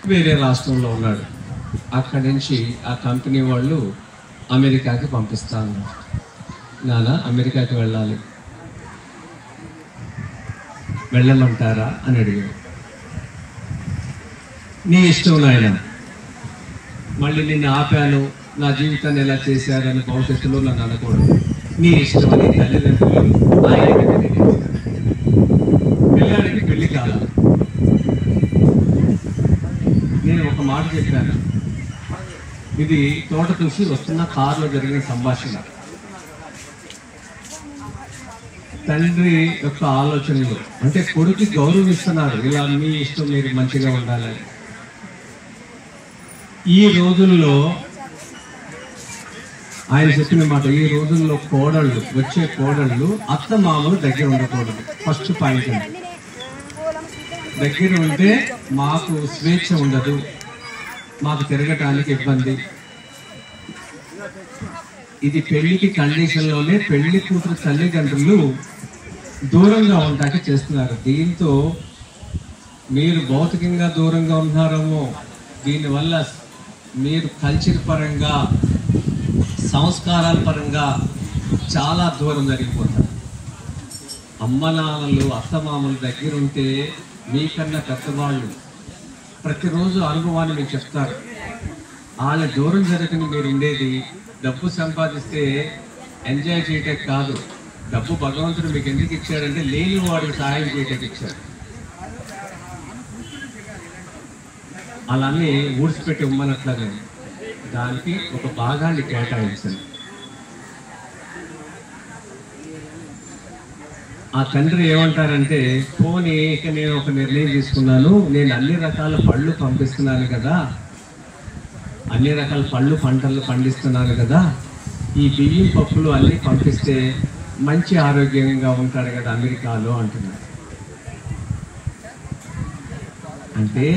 వేరే రాష్ట్రంలో ఉన్నాడు. అక్కడి నుంచి ఆ కంపెనీ వాళ్ళు అమెరికాకి పంపిస్తాను. నాన్న అమెరికాకి వెళ్ళాలి, వెళ్ళమంటారా అని అడిగాడు. నీ ఇష్టం నాయన, మళ్ళీ నిన్ను ఆపాను, నా జీవితాన్ని ఎలా చేశారని భవిష్యత్తులో నన్ను అనకూడదు. నీ ఇష్టం అని తల్లిదండ్రులు ఆయనకి తెలియజేశారు. పిల్లాడికి పెళ్లి కాల. నేను ఒక మాట చెప్పాను, ఇది తోట చూసి వస్తున్న కారులో జరిగిన సంభాషణ. తండ్రి యొక్క ఆలోచనలు అంటే కొడుకు గౌరవిస్తున్నారు, ఇలా మీ ఇష్టం, మీరు మంచిగా ఉండాలని. ఈ రోజుల్లో ఆయన చెప్పిన మాట, ఈ రోజుల్లో కోడళ్ళు, వచ్చే కోడళ్ళు అత్త మామలు దగ్గర ఉండకూడదు. ఫస్ట్ పాయింట్ అండి, దగ్గర ఉంటే మాకు స్వేచ్ఛ ఉండదు, మాకు తిరగటానికి ఇబ్బంది. ఇది పెళ్లికి కండిషన్లోనే పెళ్లి కూతురు తల్లిదండ్రులు దూరంగా ఉండటానికి చేస్తున్నారు. దీంతో మీరు భౌతికంగా దూరంగా ఉన్నారేమో, దీనివల్ల మీరు కల్చర్ పరంగా, సంస్కారాల పరంగా చాలా దూరం జరిగిపోతారు. అమ్మ నాన్నలు అత్తమామల దగ్గర ఉంటే మీకన్నా పెద్దవాళ్ళు ప్రతిరోజు అనుభవాన్ని మీకు చెప్తారు. వాళ్ళ దూరం జరగని మీరు ఉండేది డబ్బు సంపాదిస్తే ఎంజాయ్ చేయటం కాదు. డబ్బు భగవంతుడు మీకు ఎందుకు ఇచ్చాడంటే లేని వాడికి సహాయం చేయటం ఇచ్చాడు. అలానే ఊడ్చిపెట్టి ఇవ్వమన్నట్లుగా దానికి ఒక భాగాన్ని కేటాయించండి. ఆ తండ్రి ఏమంటారంటే, పోనీ ఇక నేను ఒక నిర్ణయం తీసుకున్నాను, నేను అన్ని రకాల పళ్ళు పంపిస్తున్నాను కదా, అన్ని రకాల పళ్ళు పంటలు పండిస్తున్నాను కదా, ఈ బియ్యం పప్పులు అన్నీ పంపిస్తే మంచి ఆరోగ్యంగా ఉంటాడు కదా అమెరికాలో అంటున్నారు. అంటే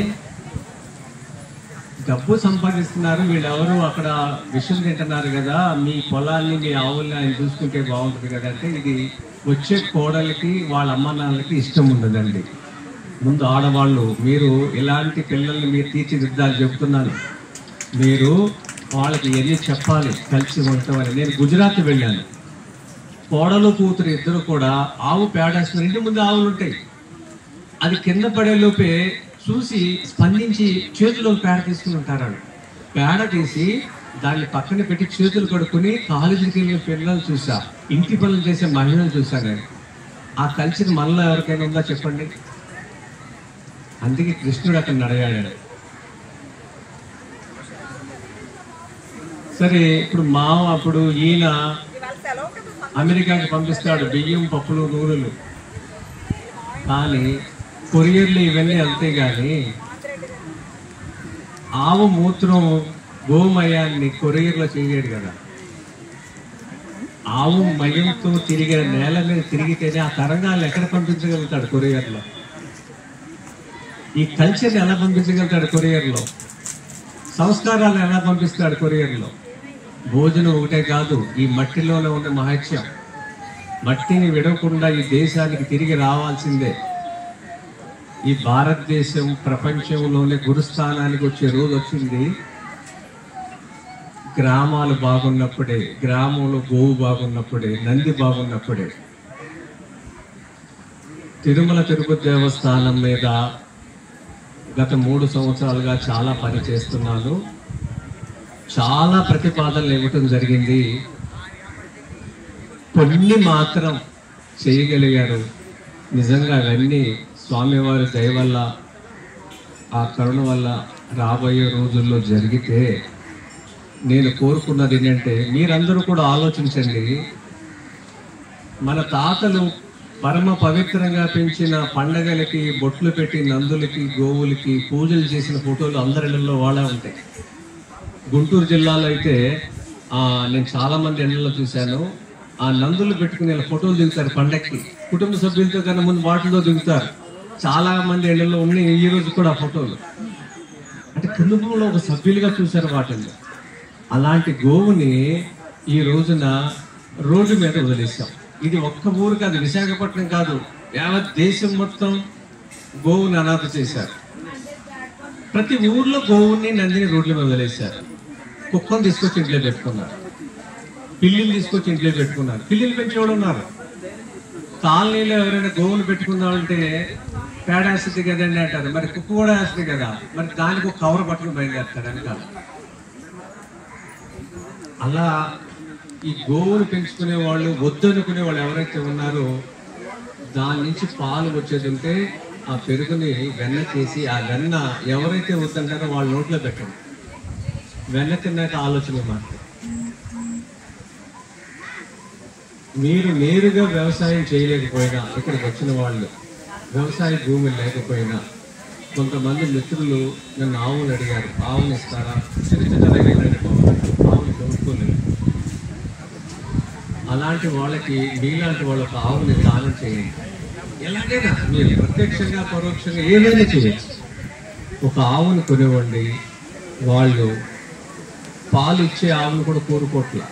డబ్బు సంపాదిస్తున్నారు వీళ్ళెవరు, అక్కడ విషయం తింటున్నారు కదా, మీ పొలాన్ని మీ ఆవుల్ని ఆయన చూసుకుంటే బాగుంటుంది కదా అంటే, ఇది వచ్చే కోడలికి వాళ్ళ అమ్మ నాన్నలకి ఇష్టం ఉండదండి. ముందు ఆడవాళ్ళు, మీరు ఇలాంటి పిల్లల్ని మీరు తీర్చిదిద్దాలి చెప్తున్నాను. మీరు వాళ్ళకి ఎన్ని చెప్పాలి, కలిసి ఉంటామని. నేను గుజరాత్ వెళ్ళాను, కోడలు కూతురు ఇద్దరు కూడా ఆవు పేడేస్తున్నారు. ఇంటి ముందు ఆవులు ఉంటాయి, అది కింద పడే లోపే చూసి స్పందించి చేతిలో పేడ తీసుకుని ఉంటారు. పేడ తీసి దాన్ని పక్కన పెట్టి చేతులు కడుక్కొని కాలేజీకి వెళ్ళే పిల్లలు చూసా, ఇంటి పనులు చేసే మహిళలు చూసా. నేను ఆ కల్చర్ మనలో ఎవరికైనా ఉందా చెప్పండి? అందుకే కృష్ణుడు అక్కడ అడిగాడు. సరే, ఇప్పుడు అప్పుడు ఈయన అమెరికాకి పంపిస్తాడు బియ్యం పప్పులు నూనెలు, కానీ కొరియర్లు ఇవన్నీ వెళ్తాయి. కానీ ఆవు మూత్రం గోమయాన్ని కొరియర్లో చేయలేడు కదా. ఆవు మయంతో తిరిగే నేల మీద తిరిగితేనే ఆ తరంగాలను ఎక్కడ పంపించగలుగుతాడు కొరియర్లో? ఈ కల్చర్ని ఎలా పంపించగలుగుతాడు కొరియర్లో? సంస్కారాలను ఎలా పంపిస్తాడు కొరియర్లో? భోజనం ఒకటే కాదు, ఈ మట్టిలోనే ఉన్న మహత్యం, మట్టిని విడవకుండా ఈ దేశానికి తిరిగి రావాల్సిందే. ఈ భారతదేశం ప్రపంచంలోనే గురుస్థానానికి వచ్చే రోజు వచ్చింది. గ్రామాలు బాగున్నప్పుడే, గ్రామంలో గోవు బాగున్నప్పుడే, నంది బాగున్నప్పుడే. తిరుమల తిరుపతి దేవస్థానం మీద గత 3 సంవత్సరాలుగా చాలా పని చేస్తున్నాను. చాలా ప్రతిపాదనలు ఇవ్వటం జరిగింది, కొన్ని మాత్రం చేయగలిగారు. నిజంగా అవన్నీ స్వామివారి దయ వల్ల, ఆ కరుణ వల్ల రాబోయే రోజుల్లో జరిగితే, నేను కోరుకున్నది ఏంటంటే మీరందరూ కూడా ఆలోచించండి. మన తాతలు పరమ పవిత్రంగా పెంచిన పండగలకి బొట్లు పెట్టి నందులకి గోవులకి పూజలు చేసిన ఫోటోలు అందరిలో వాళ్ళే ఉంటాయి. గుంటూరు జిల్లాలో అయితే నేను చాలా మంది ఇళ్లలో చూశాను, ఆ నందులు పెట్టుకుని ఫోటోలు దిగుతారు పండగకి, కుటుంబ సభ్యులతో కన్నా ముందు వాటిలో దిగుతారు. చాలా మంది ఇళ్లలో ఉన్నాయి ఈ రోజు కూడా ఫోటోలు, అంటే కుటుంబంలో ఒక సభ్యులుగా చూశారు వాటిని. అలాంటి గోవుని ఈ రోజున రోడ్డు మీద వదిలేసాం. ఇది ఒక్క ఊరు కాదు, విశాఖపట్నం కాదు, యావత్ దేశం మొత్తం గోవుని అనాథ చేశారు. ప్రతి ఊర్లో గోవుని నందిని రోడ్ల మీద వదిలేశారు. కుక్కను తీసుకొచ్చి ఇంట్లో పెట్టుకున్నారు, పిల్లిని తీసుకొచ్చి ఇంట్లో పెట్టుకున్నారు. పిల్లిని పెంచేవాడు ఉన్నారు. కాలనీలో ఎవరైనా గోవును పెట్టుకున్నామంటే పేడ వేస్తుంది కదండి అంటారు. మరి కుక్క కూడా వేస్తుంది కదా, మరి దానికి ఒక కవర్ పట్టుకుని బయలుదేరుతాడు వెనకాల. అలా ఈ గోవును పెంచుకునే వాళ్ళు, వద్దనుకునే వాళ్ళు ఎవరైతే ఉన్నారో దాని నుంచి పాలు వచ్చేది ఉంటే ఆ పెరుగుని వెన్న చేసి ఆ వెన్న ఎవరైతే వద్దంటారో వాళ్ళ నోట్లో పెట్టండి. వెన్న తిన్నాక ఆలోచన మాట. మీరు నేరుగా వ్యవసాయం చేయలేకపోయినా, ఇక్కడికి వచ్చిన వాళ్ళు వ్యవసాయ భూమి లేకపోయినా, కొంతమంది మిత్రులు నన్ను ఆవులు అడిగారు, ఆవుని ఇస్తారా? చిన్న చిన్న రైతులని ఆవుని కొనుక్కోలేదు. అలాంటి వాళ్ళకి, మీలాంటి వాళ్ళకి ఆవుని దానం చేయండి. ఎలాగైనా మీరు ప్రత్యక్షంగా పరోక్షంగా ఏదైనా చేయొచ్చు. ఒక ఆవుని కొనివ్వండి. వాళ్ళు పాలు ఇచ్చే ఆవును కూడా కోరుకోవట్లా,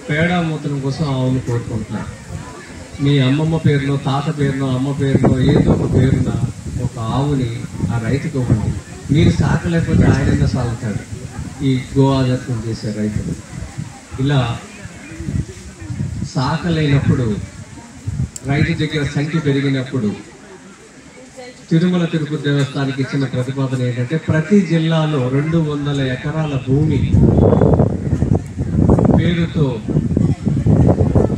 పేడ మూత్రం కోసం ఆవును కోరుకుంటున్నారు. మీ అమ్మమ్మ పేరునో, తాత పేరునో, అమ్మ పేరునో, ఏదో ఒక పేరున ఒక ఆవుని ఆ రైతుకు ఇవ్వండి. మీరు సాకలేకపోతే ఆయనైనా సాగుతాడు, ఈ గోఆదర్శనం చేసే రైతులు. ఇలా సాకలేనప్పుడు, రైతు దగ్గర సంఖ్య పెరిగినప్పుడు తిరుమల తిరుపతి దేవస్థానానికి ఇచ్చిన ప్రతిపాదన ఏంటంటే ప్రతి జిల్లాలో 200 ఎకరాల భూమి పేరుతో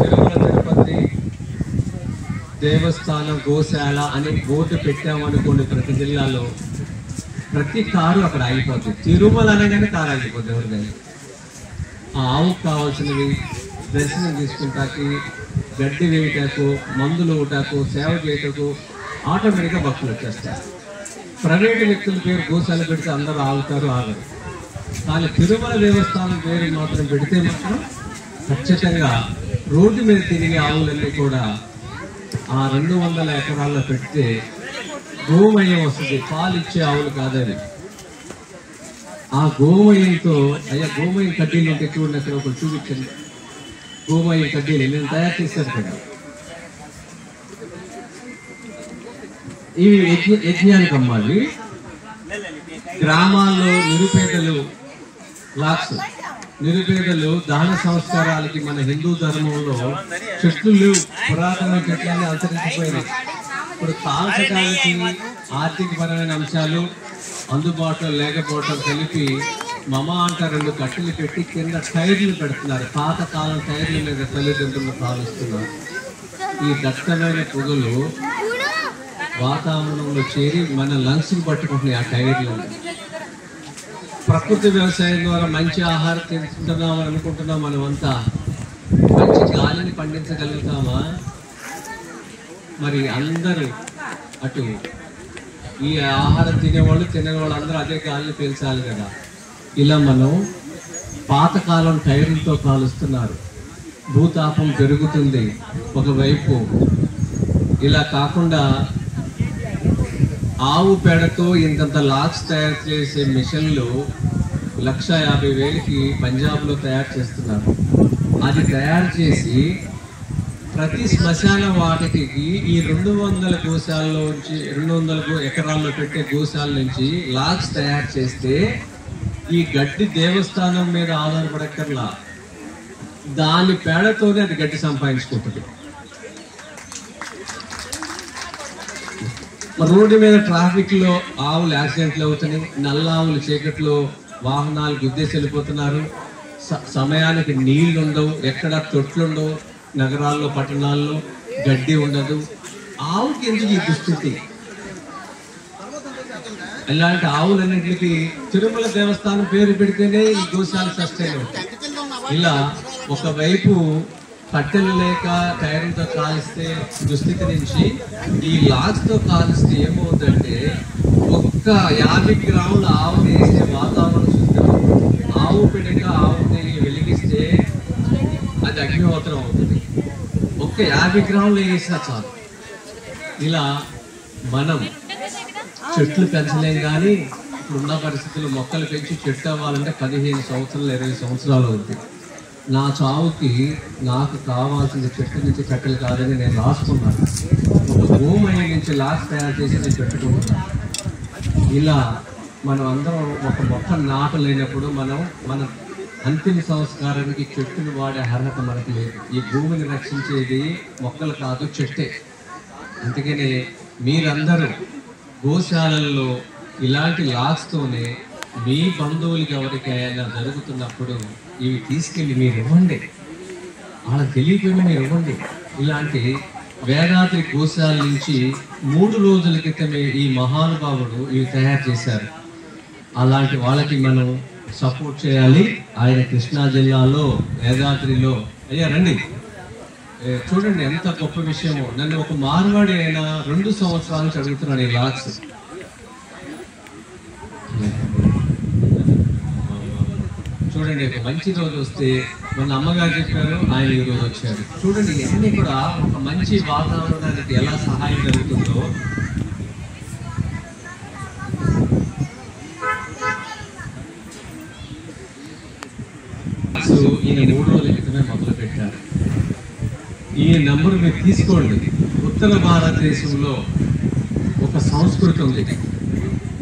తిరుమల తిరుపతి దేవస్థానం గోశాల అని బోర్డు పెట్టామనుకోండి. ప్రతి జిల్లాలో ప్రతి కారు అక్కడ ఆగిపోతుంది. తిరుమల అనగానే కారు ఆగిపోతుంది. ఎవరికైనా ఆ ఆవుకు కావాల్సినవి దర్శనం తీసుకుంటాకి, గడ్డి వేయటకు, మందులు ఇవ్వటకు, సేవ చేయటకు ఆటోమేటిక్గా భక్తులు వచ్చేస్తారు. ప్రైవేటు వ్యక్తుల పేరు గోశాల పెడితే అందరూ ఆగుతారు, ఆగరు. కానీ తిరుమల దేవస్థానం పేరు మాత్రం పెడితే మాత్రం ఖచ్చితంగా రోడ్డు మీద తిరిగే ఆవులన్నీ కూడా ఆ 200 ఎకరాల్లో పెడితే గోమయం వస్తుంది. పాలు ఇచ్చే ఆవులు కాదని. ఆ గోమయంతో, అయ్యా గోమయం కడ్డీలు ఉంటే చూడండి, అక్కడ ఒకరు చూపించండి. గోమయం కడ్డీలు నేను తయారు చేశాను కదా, ఇవి యజ్ఞానికి అమ్మాలి. గ్రామాల్లో నిరుపేదలు దాన సంస్కారాలకి మన హిందూ ధర్మంలో చెట్లు లేవు, పురాతన చెట్లన్నీ అంతరించిపోయినాయి. ఇప్పుడు కాల్చడానికి ఆర్థికపరమైన అంశాలు అందుబాటులో లేకపోవటం కలిపి మమ అంట 2 కట్టెలు పెట్టి కింద టైర్లు పెడుతున్నారు. పాతకాలం టైర్ల మీద తల్లిదండ్రులు కాలుస్తున్నారు. ఈ దట్టమైన పొగలు వాతావరణంలో చేరి మన లంగ్స్ పట్టుకుంటున్నాయి ఆ టైర్లు. ప్రకృతి వ్యవసాయం ద్వారా మంచి ఆహారం తింటున్నామని అనుకుంటున్నాం. మనమంతా మంచి గాలిని పండించగలుగుతామా? మరి అందరూ అటు ఈ ఆహారం తినేవాళ్ళు, తినేవాళ్ళు అందరూ అదే గాలిని పీల్చాలి కదా. ఇలా మనం పాతకాలం టైర్లతో కాలుస్తున్నారు. భూతాపం పెరుగుతుంది ఒకవైపు. ఇలా కాకుండా ఆవు పేడతో ఇంతంత లాక్స్ తయారు చేసే మిషన్లు 1,50,000కి పంజాబ్లో తయారు చేస్తున్నారు. అది తయారు చేసి ప్రతి శ్మశాన వాటికి ఈ 200 గోశాలలో నుంచి 200 ఎకరాల్లో పెట్టే గోశాల నుంచి లాక్స్ తయారు చేస్తే ఈ గడ్డి దేవస్థానం మీద ఆధారపడక్కర్లా, దాని పేడతోనే అది గడ్డి సంపాదించుకుంటుంది. రోడ్డు మీద ట్రాఫిక్ లో ఆవులు యాక్సిడెంట్లు అవుతున్నాయి. నల్ల ఆవులు చీకట్లో వాహనాలు గుద్దేసి వెళ్ళిపోతున్నారు. సమయానికి నీళ్లు ఉండవు, ఎక్కడ తొట్లుండవు. నగరాల్లో, పట్టణాల్లో గడ్డి ఉండదు. ఆవుకి ఎందుకు ఈ దుస్థితి? ఇలాంటి ఆవులన్నింటికి తిరుమల దేవస్థానం పేరు పెడితేనే ఈ గోశాల సస్టైన్ అవుతాయి. ఇలా ఒకవైపు కట్టెలు లేక టైర్లతో కాలిస్తే దుస్థితి నుంచి ఈ లాగ్స్ తో కాలిస్తే ఏమవుతుందంటే ఒక్క 50 గ్రాముల ఆవుని వేస్తే వాతావరణం శుద్ధం. ఆవు పిడక ఆవుని వెలిగిస్తే అది అగ్నిహోత్రం అవుతుంది. ఒక్క 50 గ్రాములు వేసినా చాలు. ఇలా మనం చెట్లు పెంచలేం, కానీ ఇప్పుడున్న పరిస్థితుల్లో మొక్కలు పెంచి చెట్టు అవ్వాలంటే 15 సంవత్సరాలు 20 సంవత్సరాలు అవుతుంది. నా చావుకి నాకు కావాల్సిన చెట్టు నుంచి కట్టెలు కాదని నేను రాసుకున్నాను. ఒక భూమి నుంచి లాక్స్ తయారు చేసి నేను పెట్టుకుంటున్నాను. ఇలా మనం అందరం ఒక మొక్క నాటలేనప్పుడు మన అంతిమ సంస్కారానికి చెట్టును వాడే అర్హత మనకు లేదు. ఈ భూమిని రక్షించేది మొక్కలు కాదు, చెట్టే. అందుకనే మీరందరూ గోశాలల్లో ఇలాంటి లాగ్స్తోనే మీ బంధువులకి ఎవరికైనా జరుగుతున్నప్పుడు ఇవి తీసుకెళ్ళి మీరు ఇవ్వండి. వాళ్ళకి తెలియకుండా మీరు ఇవ్వండి. ఇలాంటి వేదాద్రి గోశాల నుంచి 3 రోజుల క్రితమే ఈ మహానుభావుడు ఇవి తయారు చేశారు. అలాంటి వాళ్ళకి మనం సపోర్ట్ చేయాలి. ఆయన కృష్ణా జిల్లాలో వేదాద్రిలో అయ్యా రండి, చూడండి ఎంత గొప్ప విషయమో. నన్ను ఒక మార్వాడి అయినా 2 సంవత్సరాల నుంచి అడుగుతున్నాడు ఈ లాక్స్. చూడండి, ఒక మంచి రోజు వస్తే మన అమ్మగారు చెప్పారు, ఆయన ఈ రోజు వచ్చారు. చూడండి ఇవన్నీ కూడా ఒక మంచి వాతావరణానికి ఎలా సహాయం జరుగుతుందో. ఈయన 3 రోజుల క్రితమే మొదలు పెట్టారు. ఈ నంబర్ మీరు తీసుకోండి. ఉత్తర భారతదేశంలో ఒక సంస్కృతి ఉంది,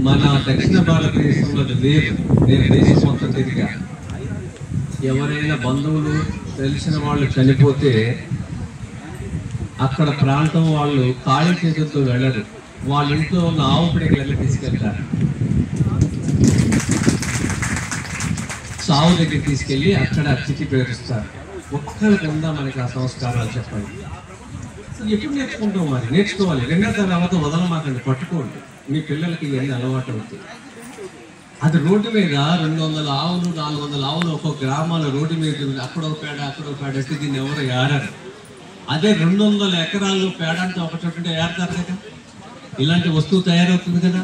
మన దక్షిణ భారతదేశంలో లేదు. నేను దేశం మొత్తం తిరిగా, ఎవరైనా బంధువులు తెలిసిన వాళ్ళు చనిపోతే అక్కడ ప్రాంతం వాళ్ళు ఖాళీ చేతులతో వెళ్ళరు. వాళ్ళ ఇంట్లో ఉన్న ఆవు పిడకలు తీసుకెళ్తారు. సావు దగ్గర తీసుకెళ్ళి అక్కడ అతిథి పేరుస్తారు. ఒక్కరికి ఉందా మనకి ఆ సంస్కారాలు? చెప్పండి. ఎప్పుడు నేర్చుకుంటాం? మరి నేర్చుకోవాలి. 2వ తర్వాత వదలమాకండి, పట్టుకోండి. మీ పిల్లలకి ఇవన్నీ అలవాటు అవుతాయి. అది రోడ్డు మీద 200 ఆవులు 400 ఆవులు ఒక్కొక్క గ్రామాల రోడ్డు మీద అక్కడో పేడ అంటే దీన్ని ఎవరు ఏరారు. అదే 200 ఎకరాల్లో పేడ అంటే ఒక చోటు ఏరతారు కదా. ఇలాంటి వస్తువు తయారవుతుంది కదా.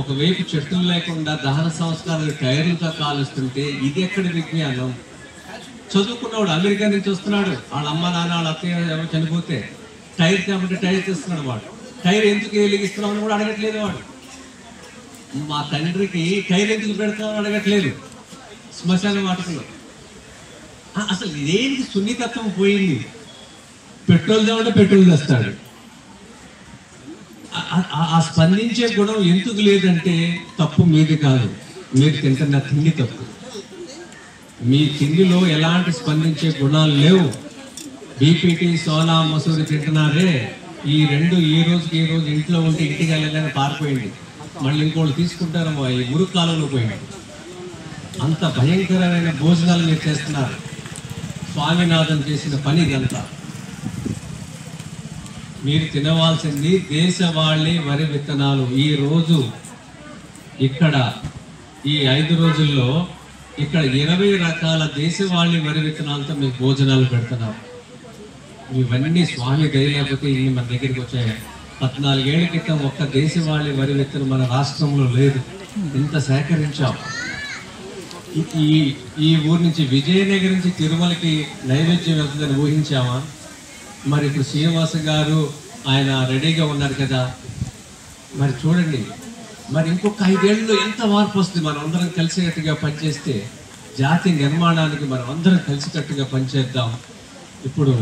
ఒకవైపు చెట్లు లేకుండా దహన సంస్కారాలు టైర్లతో కాలుస్తుంటే ఇది ఎక్కడి విజ్ఞానం? చదువుకున్నవాడు అమెరికా నుంచి వస్తున్నాడు, వాళ్ళ అమ్మ నాన్న వాళ్ళ అత్తయ్య ఎవరు చనిపోతే టైర్ కాబట్టి టైర్ తెస్తున్నాడు. వాడు టైర్ ఎందుకు వెలిగిస్తున్నావు అని కూడా అడగట్లేదు. వాడు మా తండ్రికి టైర్ ఎందుకు పెడతామని అడగట్లేదు. శ్మశాన వాటికలో అసలు దేనికి సున్నితత్వం పోయింది. పెట్రోల్ తేమంటే పెట్రోల్ తెస్తాడు. ఆ స్పందించే గుణం ఎందుకు లేదంటే తప్పు మీది కాదు, మీరు తింటున్న తిండి తప్పు. మీ తిండిలో ఎలాంటి స్పందించే గుణాలు లేవు. బీపీటీ సోనా మసూరి తింటున్నారే, ఈ 2 ఈ రోజుకి ఈ రోజు ఇంట్లో ఉంటే ఇంటికి వెళ్ళగానే పారిపోయింది. మళ్ళీ ఇంకోళ్ళు తీసుకుంటారో ఈ మురుగు కాలంలో పోయింది. అంత భయంకరమైన భోజనాలు మీరు చేస్తున్నారు. స్వామినాథన్ చేసిన పని ఇదంతా. మీరు తినవలసింది దేశవాళీ వరి విత్తనాలు. ఈ రోజు ఇక్కడ ఈ 5 రోజుల్లో ఇక్కడ 20 రకాల దేశవాళీ వరి విత్తనాలతో మీకు భోజనాలు పెడుతున్నారు. ఇవన్నీ స్వామి దయ లేకపోతే ఇవి మన దగ్గరికి వచ్చాయి. 14 ఏళ్ల క్రితం ఒక్క దేశవాళీ వరి విత్తనం మన రాష్ట్రంలో లేదు. ఇంత సేకరించాం. ఈ ఊరు నుంచి విజయనగరం నుంచి తిరుమలకి నైవేద్యం వెళ్తుందని ఊహించామా? మరి ఇప్పుడు శ్రీనివాస గారు ఆయన రెడీగా ఉన్నారు కదా. మరి చూడండి, మరి ఇంకొక 5 ఏళ్ళలో ఎంత మార్పు వస్తుంది. మనం అందరం కలిసికట్టుగా పనిచేస్తే జాతి నిర్మాణానికి మనం అందరం కలిసికట్టుగా పనిచేద్దాం. ఇప్పుడు